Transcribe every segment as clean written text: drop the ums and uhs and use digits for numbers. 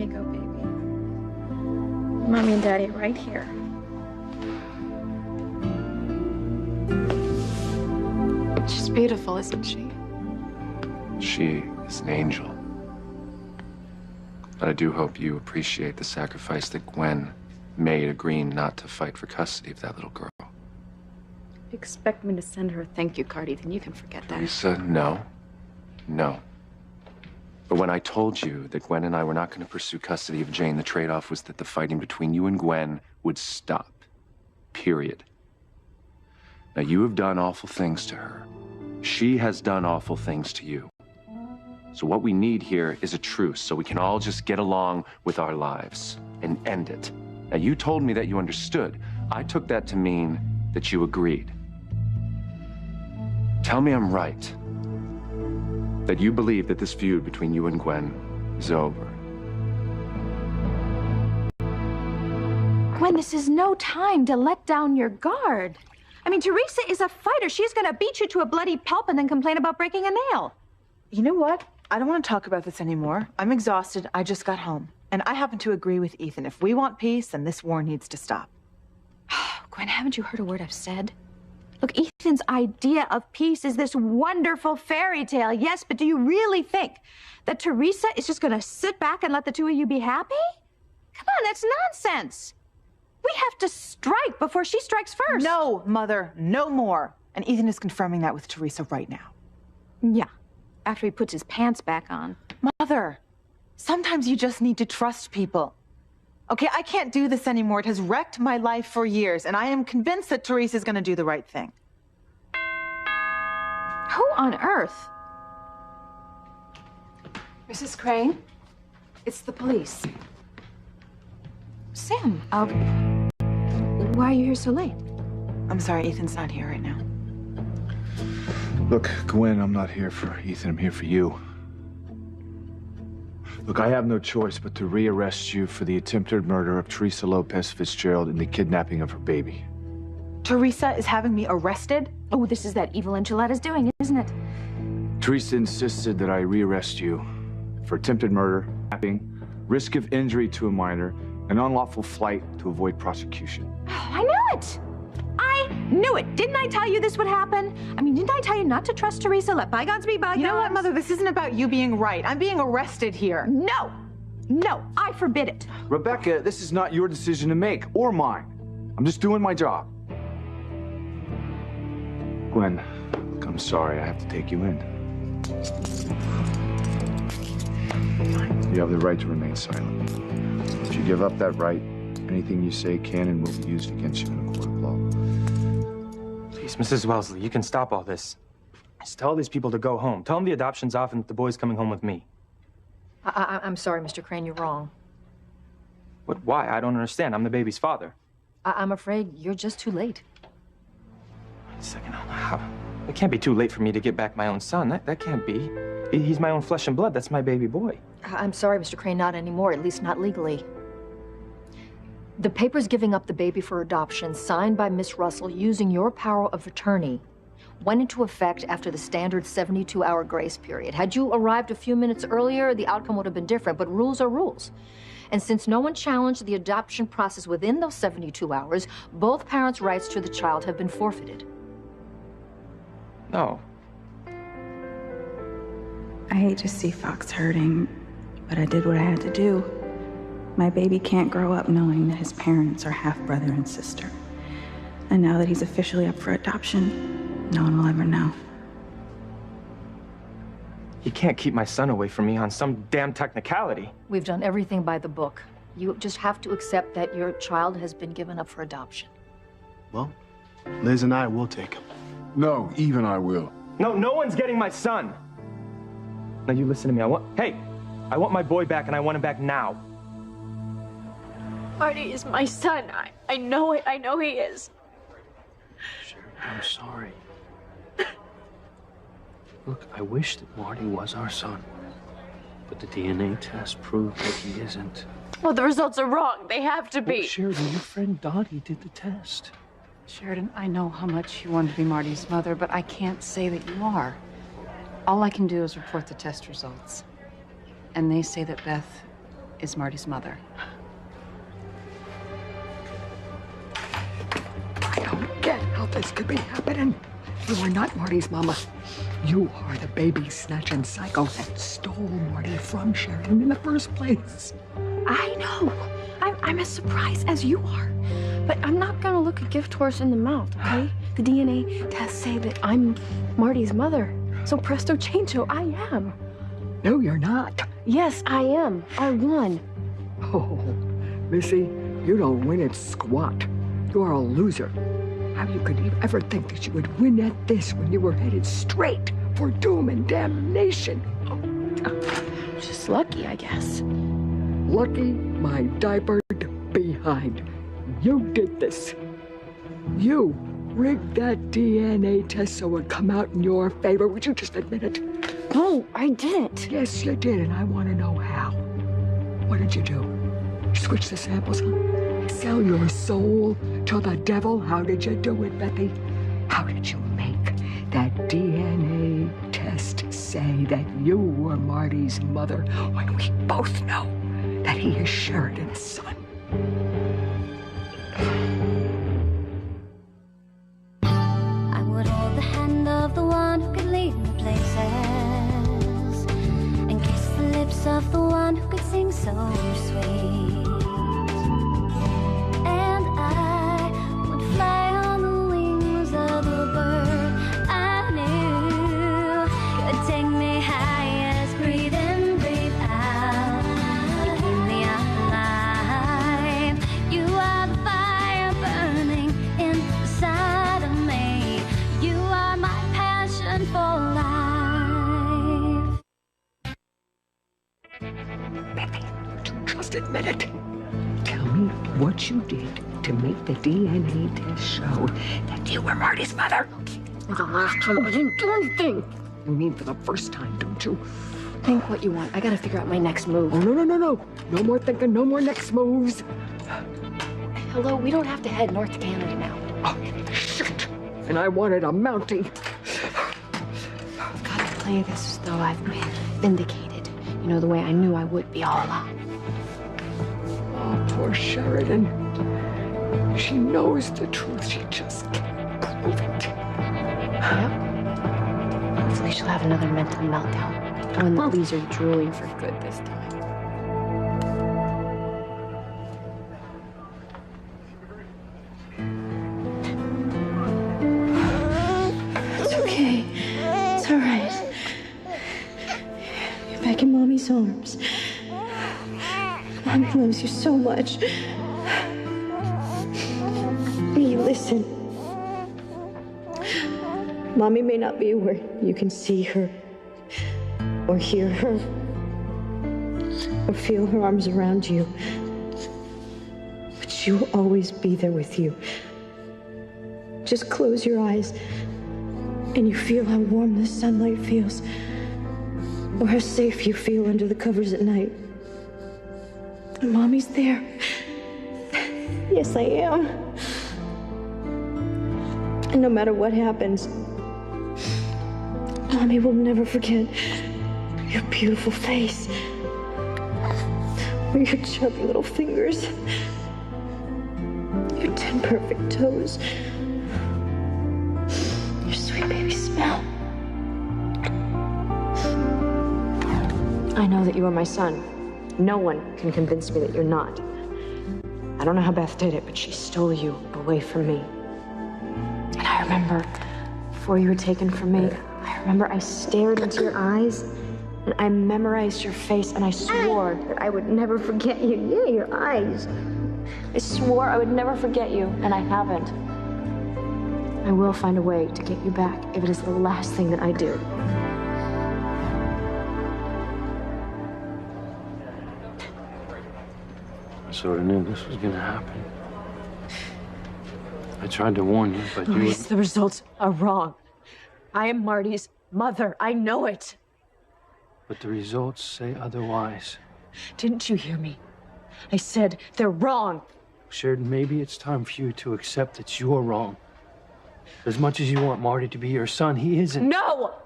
you go, baby. Mommy and Daddy right here. She's beautiful, isn't she? She is an angel. But I do hope you appreciate the sacrifice that Gwen made agreeing not to fight for custody of that little girl. If you expect me to send her a thank you card, Ethan, you can forget that. Teresa, no. No. But when I told you that Gwen and I were not going to pursue custody of Jane, the trade-off was that the fighting between you and Gwen would stop. Period. Now, you have done awful things to her. She has done awful things to you. So what we need here is a truce, so we can all just get along with our lives and end it. Now, you told me that you understood. I took that to mean that you agreed. Tell me I'm right. That you believe that this feud between you and Gwen is over. Gwen, this is no time to let down your guard. I mean, Teresa is a fighter. She's gonna beat you to a bloody pulp and then complain about breaking a nail. You know what? I don't want to talk about this anymore. I'm exhausted. I just got home. And I happen to agree with Ethan. If we want peace, then this war needs to stop. Gwen, haven't you heard a word I've said? Look, Ethan's idea of peace is this wonderful fairy tale, yes, but do you really think that Teresa is just gonna sit back and let the two of you be happy? Come on, that's nonsense. We have to strike before she strikes first. No, Mother, no more. And Ethan is confirming that with Teresa right now. Yeah, after he puts his pants back on. Mother, sometimes you just need to trust people. Okay, I can't do this anymore. It has wrecked my life for years, and I am convinced that Teresa's gonna do the right thing. Who on earth? Mrs. Crane, it's the police. Sam, why are you here so late? I'm sorry, Ethan's not here right now. Look, Gwen, I'm not here for Ethan. I'm here for you. Look, I have no choice but to rearrest you for the attempted murder of Teresa Lopez Fitzgerald and the kidnapping of her baby. Teresa is having me arrested? Oh, this is that evil Enchiladas doing, isn't it? Teresa insisted that I rearrest you for attempted murder, kidnapping, risk of injury to a minor, and unlawful flight to avoid prosecution. Oh, I knew it! I knew it! Didn't I tell you this would happen? I mean, didn't I tell you not to trust Teresa? Let bygones be bygones? You know what, Mother? This isn't about you being right. I'm being arrested here. No! No, I forbid it. Rebecca, this is not your decision to make, or mine. I'm just doing my job. Gwen, look, I'm sorry. I have to take you in. You have the right to remain silent. If you give up that right, anything you say can and will be used against you in a court of law. Please, Mrs. Wellesley, you can stop all this. Just tell these people to go home. Tell them the adoption's off and that the boy's coming home with me. I'm sorry, Mr. Crane, you're wrong. But why? I don't understand. I'm the baby's father. I'm afraid you're just too late. Wait a second. How? It can't be too late for me to get back my own son. That can't be. He's my own flesh and blood. That's my baby boy. I'm sorry, Mr. Crane, not anymore, at least not legally. The papers giving up the baby for adoption, signed by Miss Russell using your power of attorney, went into effect after the standard 72-hour grace period. Had you arrived a few minutes earlier, the outcome would have been different, but rules are rules. And since no one challenged the adoption process within those 72 hours, both parents' rights to the child have been forfeited. No. I hate to see Fox hurting, but I did what I had to do. My baby can't grow up knowing that his parents are half-brother and sister. And now that he's officially up for adoption, no one will ever know. You can't keep my son away from me on some damn technicality. We've done everything by the book. You just have to accept that your child has been given up for adoption. Well, Liz and I will take him. No, even I will. No, no one's getting my son. Now you listen to me. I want my boy back, and I want him back now. Marty is my son. I know it. I know he is. Sheridan, I'm sorry. Look, I wish that Marty was our son. But the DNA test proved that he isn't. Well, the results are wrong. They have to be. Well, Sheridan, your friend Dottie did the test. Sheridan, I know how much you want to be Marty's mother, but I can't say that you are. All I can do is report the test results. And they say that Beth is Marty's mother. I don't get how this could be happening. You are not Marty's mama. You are the baby-snatching psycho that stole Marty from Sheridan in the first place. I know. I'm as surprised as you are. But I'm not gonna look a gift horse in the mouth, okay? The DNA tests say that I'm Marty's mother. So presto chango, I am. No, you're not. Yes, I am. I won. Oh, Missy, you don't win at squat. You are a loser. How you could ever think that you would win at this when you were headed straight for doom and damnation? Just lucky, I guess. Lucky my diapered behind. You did this. You rigged that DNA test so it would come out in your favor. Would you just admit it? No, I didn't. Yes, you did, and I want to know how. What did you do? Switch the samples, huh? Sell your soul to the devil? How did you do it, Bethy? How did you make that DNA test say that you were Marty's mother when we both know that he is Sheridan's son? I would hold the hand of the one who could lead me places and kiss the lips of the one who could sing so sweet. And I would fly on the wings of the bird I knew could take me high as breathe in, breathe out. You keep me alive. You are the fire burning inside of me. You are my passion for life. Bethy, just admit it. Tell me what you did to make the DNA test show that you were Marty's mother. For the last time, I didn't do anything. You mean for the first time, don't you? Think what you want. I gotta figure out my next move. Oh, no. No more thinking, no more next moves. Hello, we don't have to head north to Canada now. Oh, shit. And I wanted a Mountie. I've gotta play this as though I've been vindicated. You know, the way I knew I would be all along. Oh, poor Sheridan. She knows the truth. She just can't prove it. Yep. Hopefully she'll have another mental meltdown. One that leaves her drooling for good this time. It's okay. It's all right. You're back in Mommy's arms. Mommy loves you so much. Hey, listen. Mommy may not be where you can see her, or hear her, or feel her arms around you, but she will always be there with you. Just close your eyes and you feel how warm the sunlight feels, or how safe you feel under the covers at night. And Mommy's there. Yes, I am. And no matter what happens, Mommy will never forget your beautiful face, or your chubby little fingers, your 10 perfect toes, your sweet baby smell. I know that you are my son. No one can convince me that you're not. I don't know how Beth did it, but she stole you away from me. And I remember, before you were taken from me, I remember I stared into your eyes, and I memorized your face, and I swore that I would never forget you. Yeah, your eyes. I swore I would never forget you, and I haven't. I will find a way to get you back if it is the last thing that I do. I sort of knew this was gonna happen. I tried to warn you, but you... Maurice, the results are wrong. I am Marty's mother. I know it. But the results say otherwise. Didn't you hear me? I said they're wrong. Sheridan, maybe it's time for you to accept that you're wrong. As much as you want Marty to be your son, he isn't. No!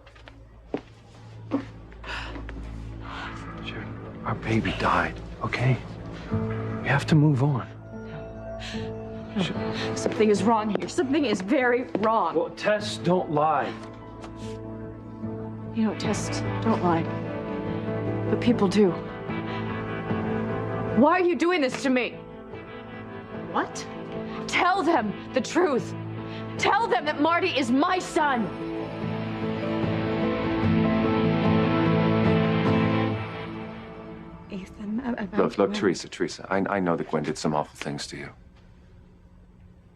Sheridan, our baby died. okay? We have to move on. Something is wrong here. Something is very wrong. Well, Tess, don't lie. You know, Tess, don't lie. But people do. Why are you doing this to me? What? Tell them the truth. Tell them that Marty is my son. Ethan, about Look, Teresa, I know that Gwen did some awful things to you.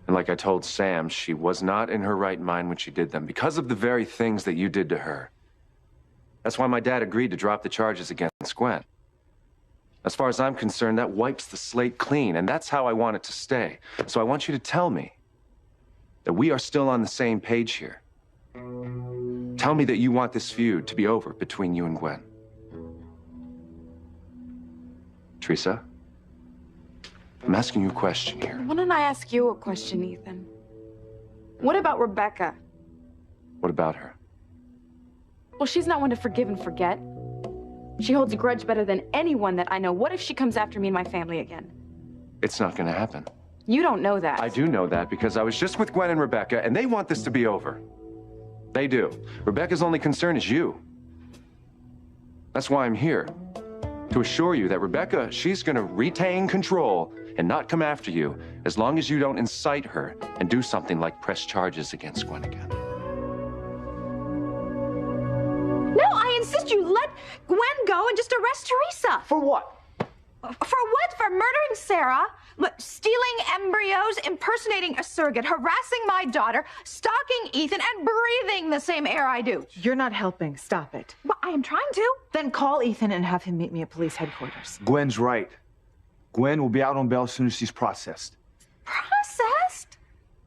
And like I told Sam, she was not in her right mind when she did them because of the very things that you did to her. That's why my dad agreed to drop the charges against Gwen. As far as I'm concerned, that wipes the slate clean, and that's how I want it to stay. So I want you to tell me that we are still on the same page here. Tell me that you want this feud to be over between you and Gwen. Teresa, I'm asking you a question here. Why don't I ask you a question, Ethan? What about Rebecca? What about her? Well, she's not one to forgive and forget. She holds a grudge better than anyone that I know. What if she comes after me and my family again? It's not gonna happen. You don't know that. I do know that because I was just with Gwen and Rebecca, and they want this to be over. They do. Rebecca's only concern is you. That's why I'm here. To assure you that Rebecca, she's gonna retain control and not come after you as long as you don't incite her and do something like press charges against Gwen again. No, I insist you let Gwen go and just arrest Teresa. For what? For what? For murdering Sarah, stealing embryos, impersonating a surrogate, harassing my daughter, stalking Ethan, and breathing the same air I do. You're not helping. Stop it. Well, I am trying to. Then call Ethan and have him meet me at police headquarters. Gwen's right. Gwen will be out on bail as soon as she's processed. Processed?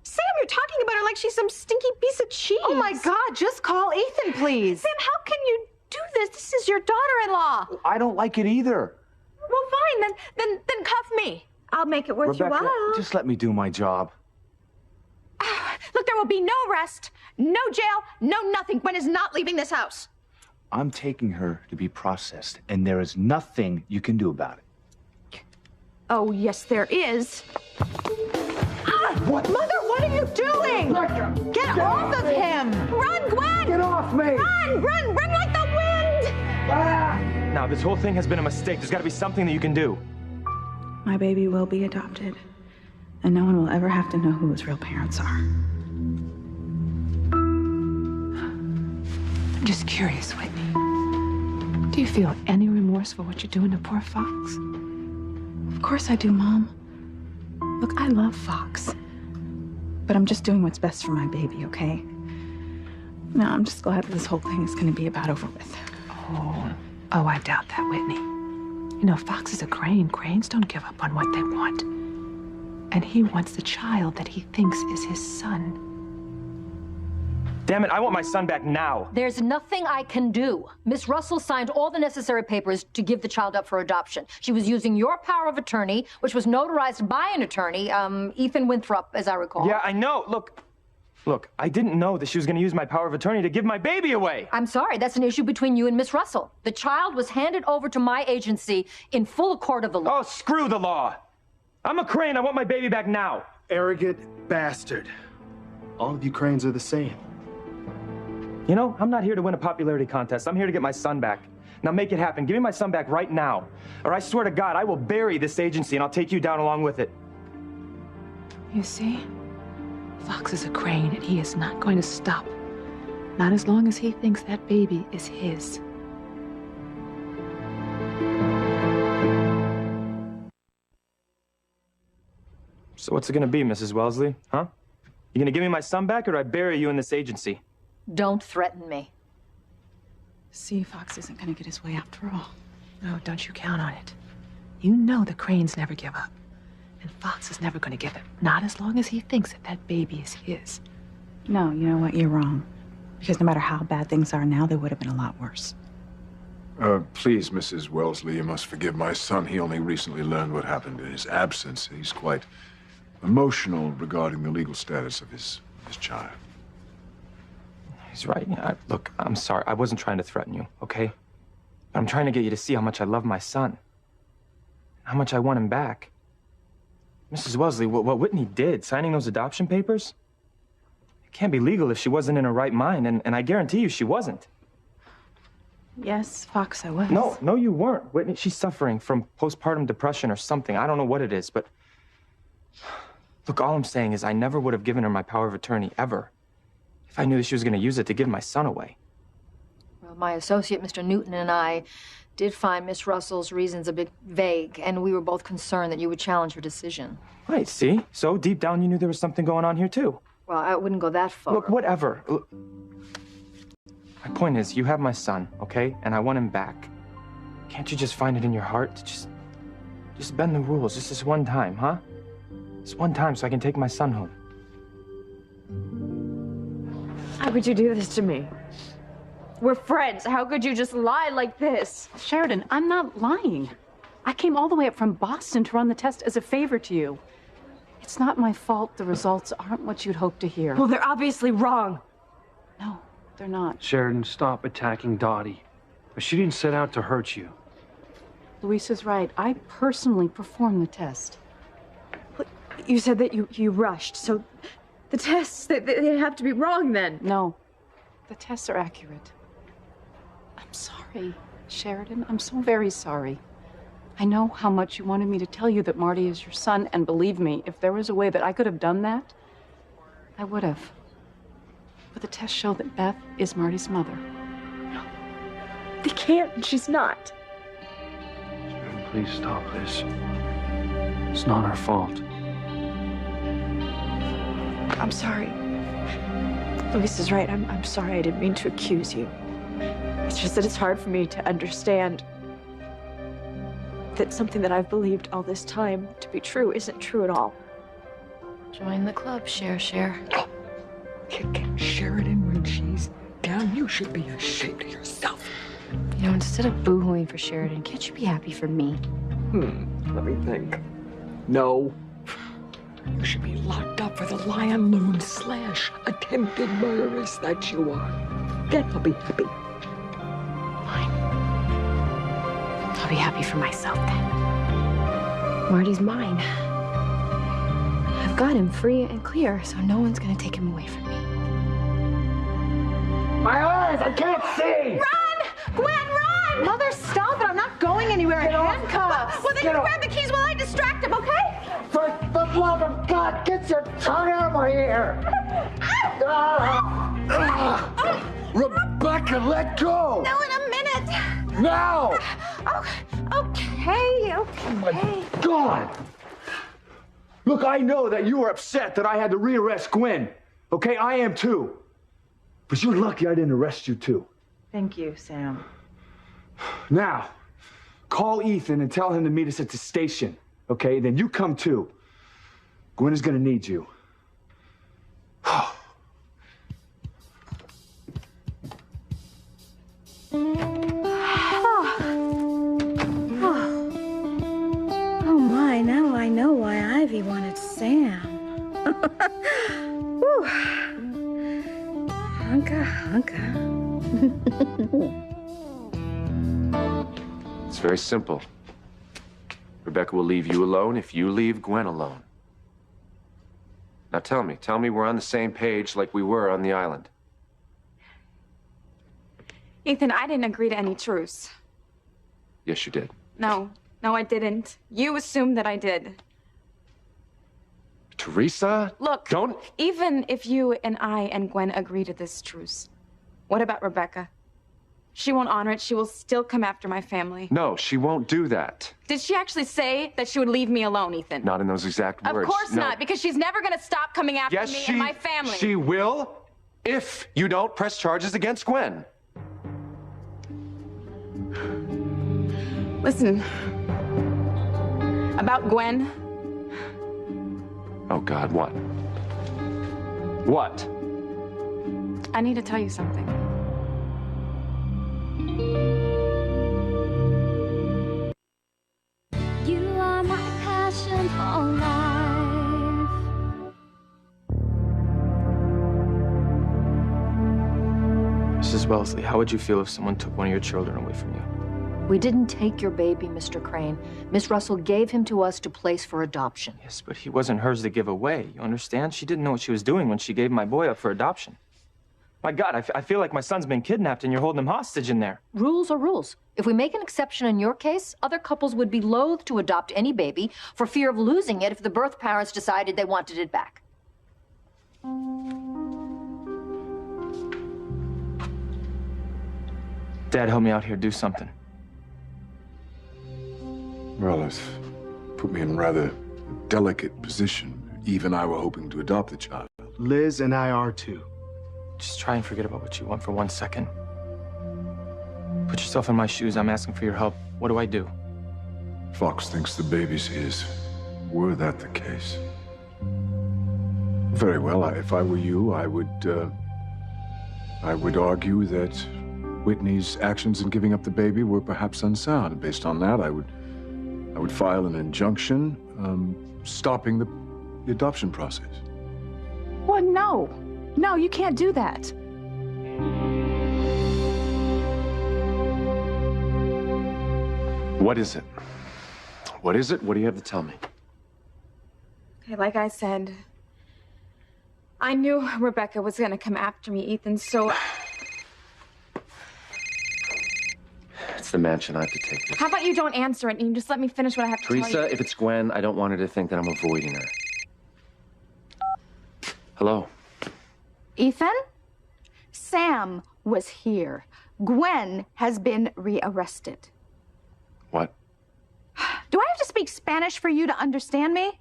Sam, you're talking about her like she's some stinky piece of cheese. Oh my God, just call Ethan, please. Sam, how can you do this? This is your daughter-in-law. I don't like it either. Well, fine, then cuff me. I'll make it worth Rebecca, your while. just let me do my job. Look, there will be no arrest, no jail, no nothing. Gwen is not leaving this house. I'm taking her to be processed, and there is nothing you can do about it. Oh, yes, there is. What? Mother, what are you doing? Get off of him! Run, Gwen! Get off me! Run like the wind! Now, this whole thing has been a mistake. There's got to be something that you can do. My baby will be adopted, and no one will ever have to know who his real parents are. I'm just curious, Whitney. Do you feel any remorse for what you're doing to poor Fox? Of course I do, Mom. Look, I love Fox. But I'm just doing what's best for my baby, okay? No, I'm just glad that this whole thing is going to be about over with. Oh, I doubt that, Whitney. You know, Fox is a crane. Cranes don't give up on what they want. And he wants the child that he thinks is his son. Damn it, I want my son back now. There's nothing I can do. Miss Russell signed all the necessary papers to give the child up for adoption. She was using your power of attorney, which was notarized by an attorney, Ethan Winthrop, as I recall. Yeah, I know. Look, I didn't know that she was going to use my power of attorney to give my baby away. I'm sorry, that's an issue between you and Miss Russell. The child was handed over to my agency in full accord of the law. Oh, screw the law. I'm a crane. I want my baby back now. Arrogant bastard. All of you cranes are the same. You know, I'm not here to win a popularity contest. I'm here to get my son back. Now make it happen. Give me my son back right now. Or I swear to God, I will bury this agency and I'll take you down along with it. You see? Fox is a crane, and he is not going to stop. Not as long as he thinks that baby is his. So what's it gonna be, Mrs. Wellesley? Huh? You gonna give me my son back, or do I bury you in this agency? Don't threaten me. See, Fox isn't going to get his way after all. No, don't you count on it. You know the cranes never give up. And Fox is never going to give it. Not as long as he thinks that that baby is his. No, you know what? You're wrong. Because no matter how bad things are now, they would have been a lot worse. Please, Mrs. Wellesley, you must forgive my son. He only recently learned what happened in his absence. He's quite emotional regarding the legal status of his child. He's right. Look, I'm sorry. I wasn't trying to threaten you, okay? But I'm trying to get you to see how much I love my son. how much I want him back. Mrs. Wellesley, what Whitney did, signing those adoption papers, it can't be legal if she wasn't in her right mind, and I guarantee you she wasn't. Yes, Fox, I was. No, you weren't. Whitney, she's suffering from postpartum depression or something. I don't know what it is, but look, all I'm saying is I never would have given her my power of attorney, ever, if I knew she was going to use it to give my son away. Well, my associate, Mr. Newton, and I did find Miss Russell's reasons a bit vague, and we were both concerned that you would challenge her decision. Right, see? So deep down you knew there was something going on here, too. Well, I wouldn't go that far. Look, whatever. Look, my point is, you have my son, okay? And I want him back. Can't you just find it in your heart to just bend the rules just this one time, huh? This one time so I can take my son home. How could you do this to me? We're friends. How could you just lie like this? Sheridan, I'm not lying. I came all the way up from Boston to run the test as a favor to you. It's not my fault the results aren't what you'd hope to hear. Well, they're obviously wrong. No, they're not. Sheridan, stop attacking Dottie. But she didn't set out to hurt you. Luisa's right. I personally performed the test. You said that you rushed, so the tests, they have to be wrong then. No, the tests are accurate. I'm sorry, Sheridan. I'm so very sorry. I know how much you wanted me to tell you that Marty is your son, and believe me, if there was a way that I could have done that, I would have. But the tests show that Beth is Marty's mother. They can't. She's not. Sheridan, please stop this. It's not our fault. I'm sorry. Luisa's right. I'm sorry. I didn't mean to accuse you. It's just that it's hard for me to understand that something that I've believed all this time to be true isn't true at all. Join the club, Cher. Kicking Sheridan when she's down. You should be ashamed of yourself. You know, instead of boo-hooing for Sheridan, can't you be happy for me? Let me think. No. You should be locked up for the Lion Loon slash attempted murderess that you are. Then I'll be happy. Fine. I'll be happy for myself then. Marty's mine. I've got him free and clear, so no one's gonna take him away from me. My eyes! I can't see! Run! Gwen, run! Mother, stop it. I'm not going anywhere in handcuffs. Well, then you grab the keys while I distract him, okay? For the love of God, get your tongue out of my ear! Rebecca, let go! No, in a minute. Now! Okay. Oh my God! Look, I know that you were upset that I had to rearrest Gwen. Okay, I am too. But you're lucky I didn't arrest you too. Thank you, Sam. Now, call Ethan and tell him to meet us at the station. Okay, then you come too. Gwen is gonna need you. Oh my, now I know why Ivy wanted Sam. Whew. Hunka. It's very simple. Rebecca will leave you alone if you leave Gwen alone. Now tell me we're on the same page like we were on the island. Ethan, I didn't agree to any truce. Yes, you did. No, I didn't. You assumed that I did. Teresa? Look, Don't... Even if you and I and Gwen agree to this truce, what about Rebecca? She won't honor it. She will still come after my family. No, she won't do that. Did she actually say that she would leave me alone, Ethan? Not in those exact words. Of course No. not, because she's never going to stop coming after Yes, me she, and my family. She will, if you don't press charges against Gwen. Listen, about Gwen. Oh, God, what? What? I need to tell you something. You are my passion for life. Mrs. Wellesley, how would you feel if someone took one of your children away from you? We didn't take your baby, Mr. Crane. Miss Russell gave him to us to place for adoption. Yes, but he wasn't hers to give away. You understand? She didn't know what she was doing when she gave my boy up for adoption. My God, I feel like my son's been kidnapped and you're holding him hostage in there. Rules are rules. If we make an exception in your case, other couples would be loath to adopt any baby for fear of losing it if the birth parents decided they wanted it back. Dad, help me out here. Do something. Well, it's put me in a rather delicate position. Eve and I were hoping to adopt the child. Liz and I are too. Just try and forget about what you want for 1 second. Put yourself in my shoes. I'm asking for your help. What do I do? Fox thinks the baby's his. Were that the case? Very well. If I were you, I would argue that Whitney's actions in giving up the baby were perhaps unsound. Based on that, I would file an injunction stopping the adoption process. Well, no. No, you can't do that. What is it? What is it? What do you have to tell me? Okay, like I said, I knew Rebecca was gonna come after me, Ethan, so... It's the mansion. I have to take this. How about you don't answer it and you just let me finish what I have to tell you? Teresa, if it's Gwen, I don't want her to think that I'm avoiding her. Hello? Ethan? Sam was here. Gwen has been rearrested. What? Do I have to speak Spanish for you to understand me?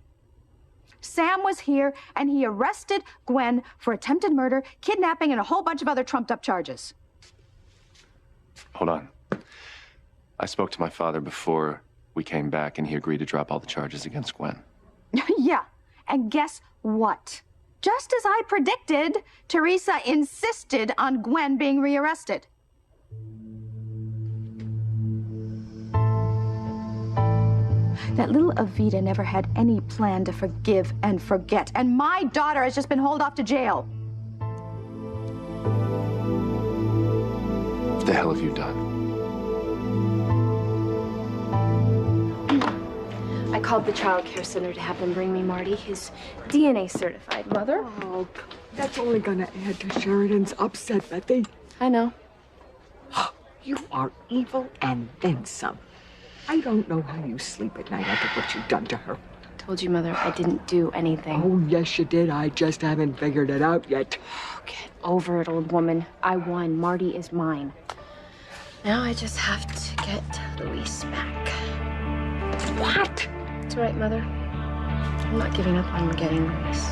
Sam was here and he arrested Gwen for attempted murder, kidnapping, and a whole bunch of other trumped-up charges. Hold on. I spoke to my father before we came back, and he agreed to drop all the charges against Gwen. Yeah, and guess what? Just as I predicted, Teresa insisted on Gwen being rearrested. That little Evita never had any plan to forgive and forget, and my daughter has just been hauled off to jail. What the hell have you done? I called the child care center to have them bring me Marty. His DNA certified, Mother. Oh, that's only gonna add to Sheridan's upset, Betty. I know. You are evil and then some. I don't know how you sleep at night after what you've done to her. Told you, Mother, I didn't do anything. Oh, yes, you did. I just haven't figured it out yet. Get over it, old woman. I won. Marty is mine. Now I just have to get Luis back. What? That's right, Mother. I'm not giving up on getting Luis.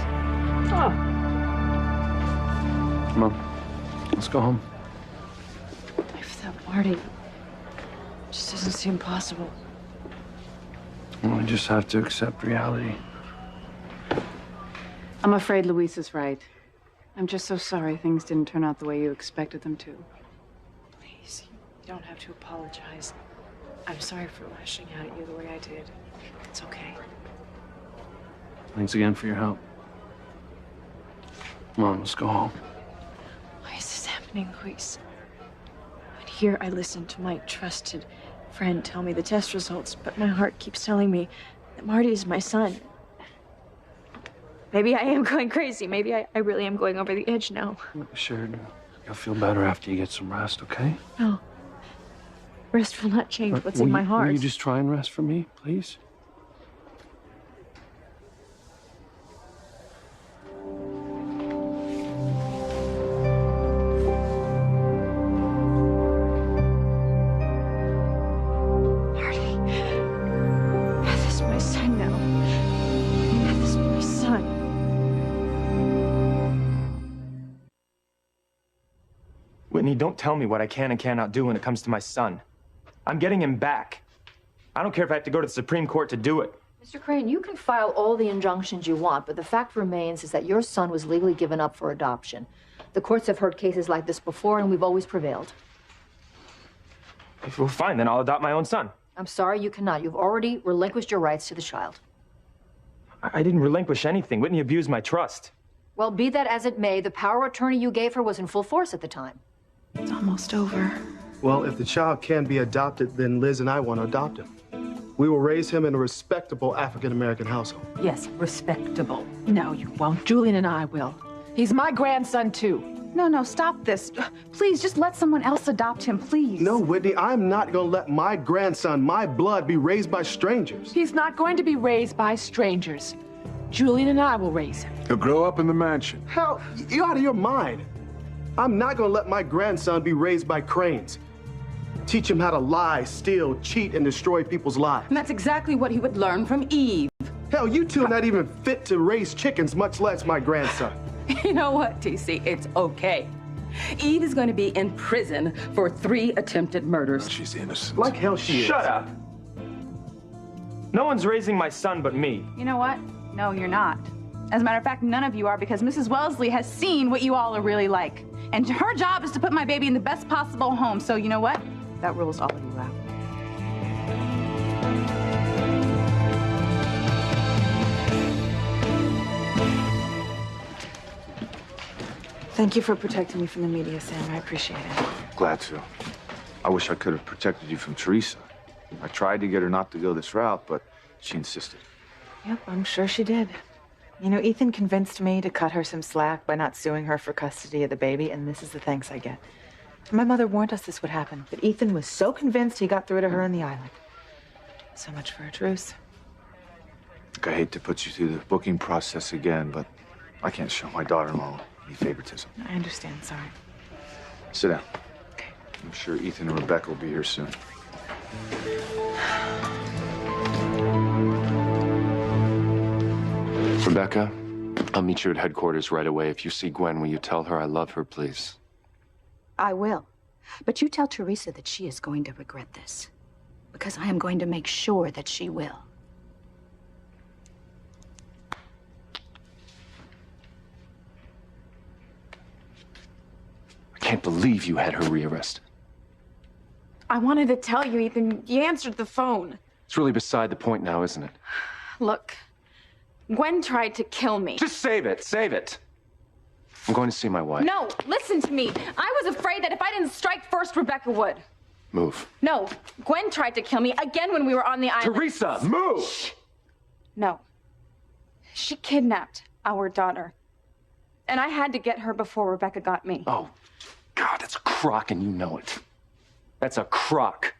Oh. Come on. Let's go home. If that Marty just doesn't seem possible. Well, I just have to accept reality. I'm afraid Luis is right. I'm just so sorry things didn't turn out the way you expected them to. Please, you don't have to apologize. I'm sorry for lashing out at you the way I did. It's okay. Thanks again for your help. Come on, let's go home. Why is this happening, Luis? And here I listened to my trusted friend tell me the test results, but my heart keeps telling me that Marty is my son. Maybe I am going crazy. Maybe I really am going over the edge now. Sure, you'll feel better after you get some rest, okay? No. Rest will not change what's in my heart. Will you just try and rest for me, please? Whitney, don't tell me what I can and cannot do when it comes to my son. I'm getting him back. I don't care if I have to go to the Supreme Court to do it. Mr. Crane, you can file all the injunctions you want, but the fact remains is that your son was legally given up for adoption. The courts have heard cases like this before, and we've always prevailed. Well, fine, then I'll adopt my own son. I'm sorry, you cannot. You've already relinquished your rights to the child. I didn't relinquish anything. Whitney abused my trust. Well, be that as it may, the power of attorney you gave her was in full force at the time. It's almost over. Well, if the child can be adopted, then Liz and I want to adopt him. We will raise him in a respectable African-American household. Yes, respectable. No, you won't. Julian and I will. He's my grandson, too. No, stop this. Please, just let someone else adopt him, please. No, Whitney, I'm not going to let my grandson, my blood, be raised by strangers. He's not going to be raised by strangers. Julian and I will raise him. He'll grow up in the mansion. Hell, you're out of your mind. I'm not going to let my grandson be raised by cranes. Teach him how to lie, steal, cheat, and destroy people's lives. And that's exactly what he would learn from Eve. Hell, you two are not even fit to raise chickens, much less my grandson. You know what, TC? It's okay. Eve is going to be in prison for 3 attempted murders. She's innocent. Like hell she is. Shut up! No one's raising my son but me. You know what? No, you're not. As a matter of fact, none of you are, because Mrs. Wellesley has seen what you all are really like. And her job is to put my baby in the best possible home. So you know what? That rules all of you out. Thank you for protecting me from the media, Sam. I appreciate it. Glad to. I wish I could have protected you from Teresa. I tried to get her not to go this route, but she insisted. Yep, I'm sure she did. You know, Ethan convinced me to cut her some slack by not suing her for custody of the baby, and this is the thanks I get. My mother warned us this would happen, but Ethan was so convinced he got through to her on the island. So much for a truce. Look, I hate to put you through the booking process again, but I can't show my daughter-in-law any favoritism. I understand, sorry. Sit down. Okay. I'm sure Ethan and Rebecca will be here soon. Rebecca, I'll meet you at headquarters right away. If you see Gwen, will you tell her I love her, please? I will. But you tell Teresa that she is going to regret this. Because I am going to make sure that she will. I can't believe you had her rearrested. I wanted to tell you, Ethan. You answered the phone. It's really beside the point now, isn't it? Look, Gwen tried to kill me. Just save it, save it. I'm going to see my wife. No, listen to me. I was afraid that if I didn't strike first, Rebecca would. Move. No, Gwen tried to kill me again when we were on the island. Teresa, move! Shh. No. She kidnapped our daughter. And I had to get her before Rebecca got me. Oh, God, that's a crock and you know it. That's a crock.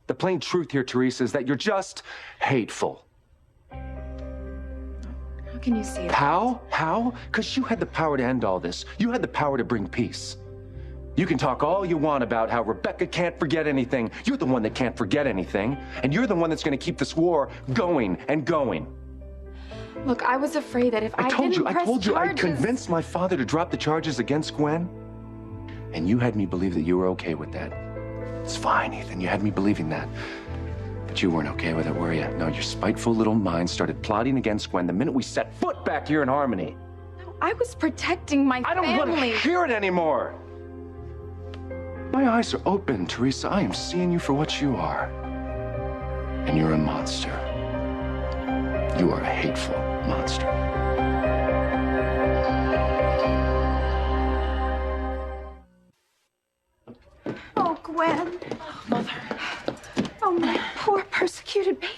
The plain truth here, Teresa, is that you're just hateful. How can you say that? How? How? Because you had the power to end all this. You had the power to bring peace. You can talk all you want about how Rebecca can't forget anything. You're the one that can't forget anything. And you're the one that's going to keep this war going and going. Look, I was afraid that if I told didn't press you, I charges... convinced my father to drop the charges against Gwen. And you had me believe that you were okay with that. It's fine, Ethan. You had me believing that. But you weren't okay with it, were you? No, your spiteful little mind started plotting against Gwen the minute we set foot back here in Harmony. No, I was protecting my family. I don't want to hear it anymore. My eyes are open, Teresa. I am seeing you for what you are. And you're a monster. You are a hateful monster. Oh, Gwen. Mother. Oh, my poor persecuted baby.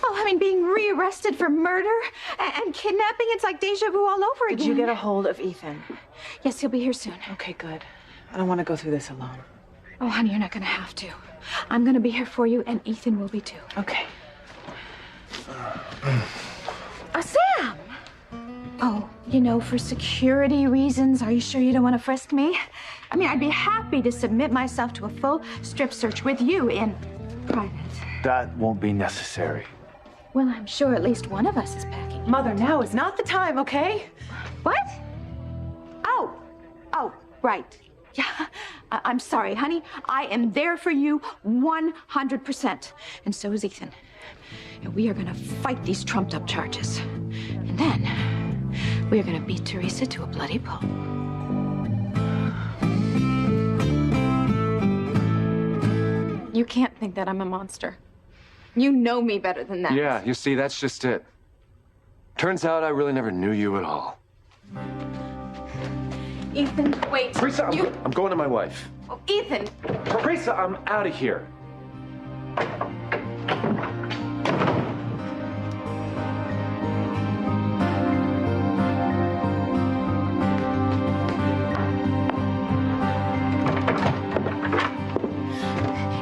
Oh, I mean, being rearrested for murder and kidnapping, it's like deja vu all over again. Did you get a hold of Ethan? Yes, he'll be here soon. Okay, good. I don't want to go through this alone. Oh, honey, you're not going to have to. I'm going to be here for you, and Ethan will be too. Okay. Sam! Oh, you know, for security reasons, are you sure you don't want to frisk me? I mean, I'd be happy to submit myself to a full strip search with you in private. That won't be necessary. Well, I'm sure at least one of us is packing. Mother, now is not the time, okay? What? Oh, right. Yeah, I'm sorry, honey. I am there for you 100%. And so is Ethan. And we are gonna fight these trumped up charges. And then we are gonna beat Teresa to a bloody pulp. You can't think that I'm a monster. You know me better than that. Yeah, you see, that's just it. Turns out I really never knew you at all. Ethan, wait. Teresa, I'm going to my wife. Oh, Ethan! Teresa, I'm out of here.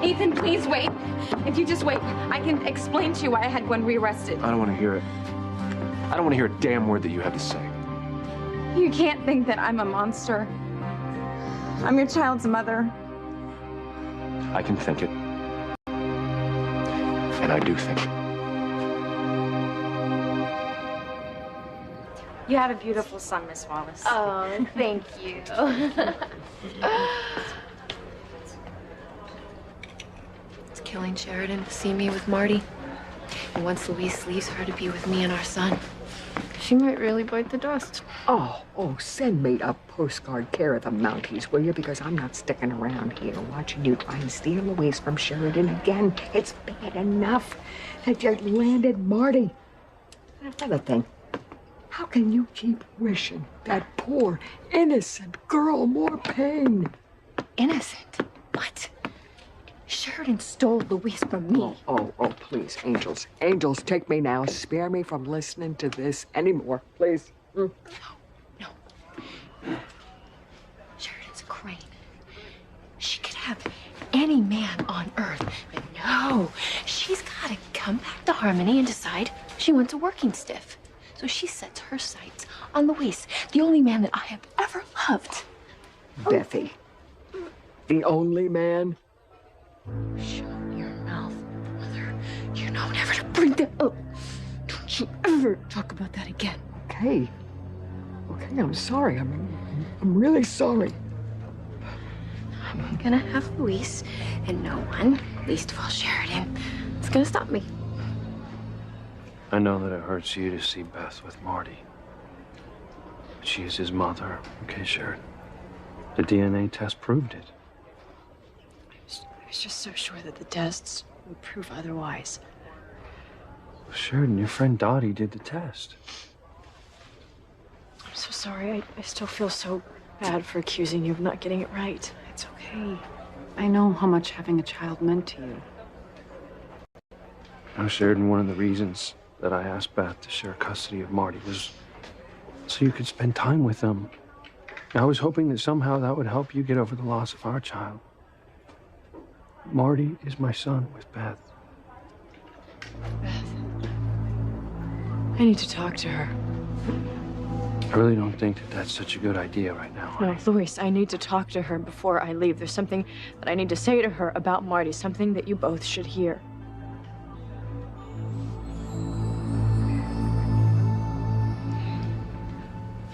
Ethan, please wait. If you just wait, I can explain to you why I had Gwen rearrested. I don't want to hear it. I don't want to hear a damn word that you have to say. You can't think that I'm a monster. I'm your child's mother. I can think it. And I do think it. You have a beautiful son, Miss Wallace. Oh, thank you. It's killing Sheridan to see me with Marty. And once Louise leaves her to be with me and our son, She might really bite the dust. Oh, send me a postcard care of the Mounties, will you? Because I'm not sticking around here watching you try and steal Louise from Sheridan again. It's bad enough that you landed Marty. And another thing, how can you keep wishing that poor, innocent girl more pain? Innocent? What? Sheridan stole Louise from me. Oh, please, angels. Angels, take me now. Spare me from listening to this anymore, please. No. Sheridan's a crane. She could have any man on earth, but no. She's got to come back to Harmony and decide she wants a working stiff. So she sets her sights on Louise, the only man that I have ever loved. Bethy, the only man? Shut your mouth, Mother. You know never to bring that up. Don't you ever talk about that again. Okay, I'm sorry. I'm really sorry. I'm gonna have Louise, and no one, least of all Sheridan, is gonna stop me. I know that it hurts you to see Beth with Marty. But she is his mother, okay, Sheridan? The DNA test proved it. I was just so sure that the tests would prove otherwise. Sheridan, your friend Dottie did the test. I'm so sorry. I still feel so bad for accusing you of not getting it right. It's okay. I know how much having a child meant to you. Now, Sheridan, one of the reasons that I asked Beth to share custody of Marty was so you could spend time with them. I was hoping that somehow that would help you get over the loss of our child. Marty is my son with Beth. I need to talk to her. I really don't think that that's such a good idea right now. No, Louise, I need to talk to her before I leave. There's something that I need to say to her about Marty, something that you both should hear.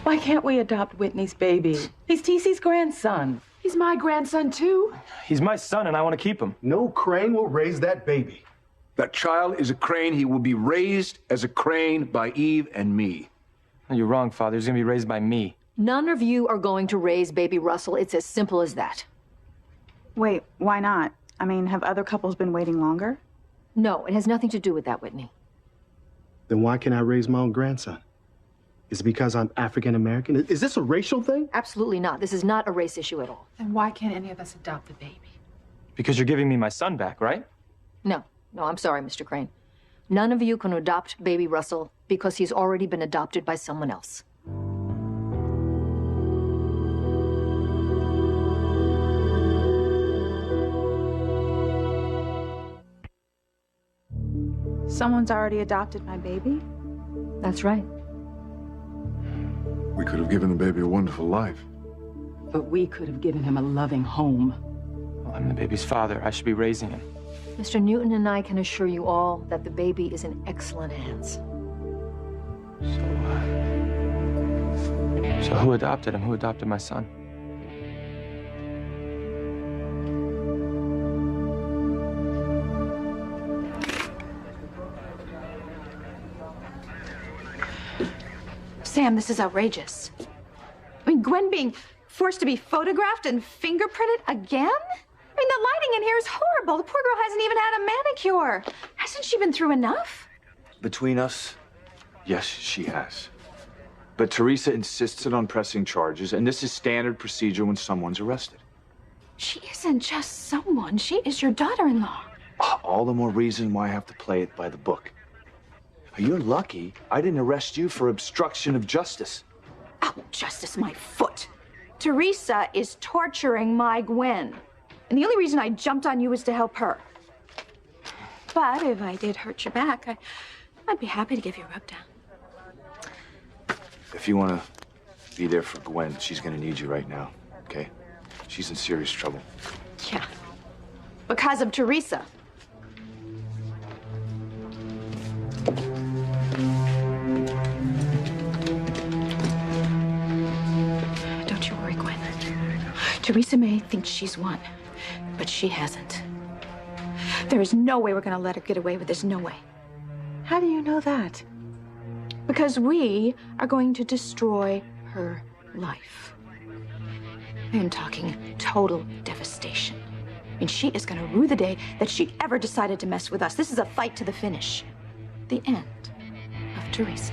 Why can't we adopt Whitney's baby? He's TC's grandson. He's my grandson, too. He's my son, and I want to keep him. No crane will raise that baby. That child is a crane. He will be raised as a crane by Eve and me. You're wrong, Father. He's going to be raised by me. None of you are going to raise baby Russell. It's as simple as that. Wait, why not? I mean, have other couples been waiting longer? No, it has nothing to do with that, Whitney. Then why can't I raise my own grandson? Is it because I'm African American? Is this a racial thing? Absolutely not. This is not a race issue at all. Then why can't any of us adopt the baby? Because you're giving me my son back, right? No, I'm sorry, Mr. Crane. None of you can adopt baby Russell because he's already been adopted by someone else. Someone's already adopted my baby? That's right. We could have given the baby a wonderful life. But we could have given him a loving home. Well, I'm the baby's father. I should be raising him. Mr. Newton and I can assure you all that the baby is in excellent hands. So who adopted him? Who adopted my son? Sam, this is outrageous. I mean, Gwen being forced to be photographed and fingerprinted again? I mean, the lighting in here is horrible. The poor girl hasn't even had a manicure. Hasn't she been through enough? Between us, yes, she has. But Teresa insisted on pressing charges, and this is standard procedure when someone's arrested. She isn't just someone. She is your daughter-in-law. All the more reason why I have to play it by the book. You're lucky I didn't arrest you for obstruction of justice. Oh, justice, my foot. Teresa is torturing my Gwen. And the only reason I jumped on you was to help her. But if I did hurt your back, I'd be happy to give you a rub down. If you want to be there for Gwen, she's going to need you right now, okay? She's in serious trouble. Yeah. Because of Teresa. Don't you worry, Gwen. Teresa may think she's won, but she hasn't. There is no way we're going to let her get away with this. No way. How do you know that? Because we are going to destroy her life. I am talking total devastation. I mean, she is going to rue the day that she ever decided to mess with us. This is a fight to the finish. The end of Teresa.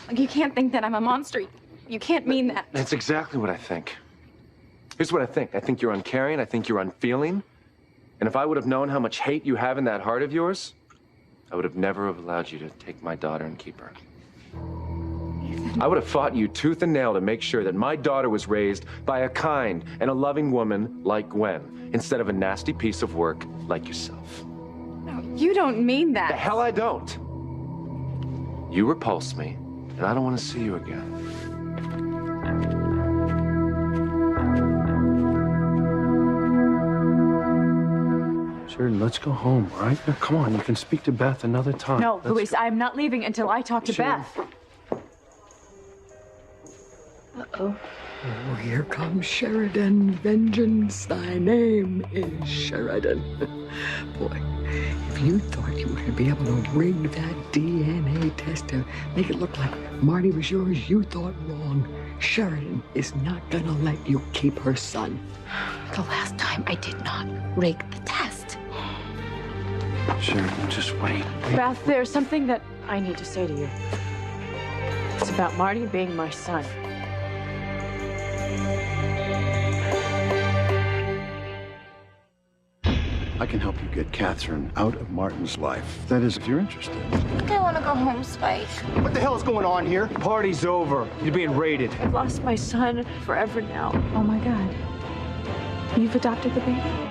Like, you can't think that I'm a monster. You can't mean that. That's exactly what I think. Here's what I think. I think you're uncaring. I think you're unfeeling. And if I would have known how much hate you have in that heart of yours, I would have never have allowed you to take my daughter and keep her. I would have fought you tooth and nail to make sure that my daughter was raised by a kind and a loving woman like Gwen, instead of a nasty piece of work like yourself. No, you don't mean that. The hell I don't. You repulse me, and I don't want to see you again. Sheridan, let's go home, all right? Now, come on, you can speak to Beth another time. No, Let's Luis, go. I'm not leaving until I talk to Sheridan. Beth. Oh, here comes Sheridan. Vengeance, thy name is Sheridan. Boy, if you thought you were going to be able to rig that DNA test to make it look like Marty was yours, you thought wrong. Sheridan is not going to let you keep her son. The last time I did not rig the test. Sheridan, just wait. Beth, there's something that I need to say to you. It's about Marty being my son. I can help you get Catherine out of Martin's life. That is, if you're interested. I think I want to go home, Spike. What the hell is going on here? Party's over. You're being raided. I've lost my son forever now. Oh my God. You've adopted the baby?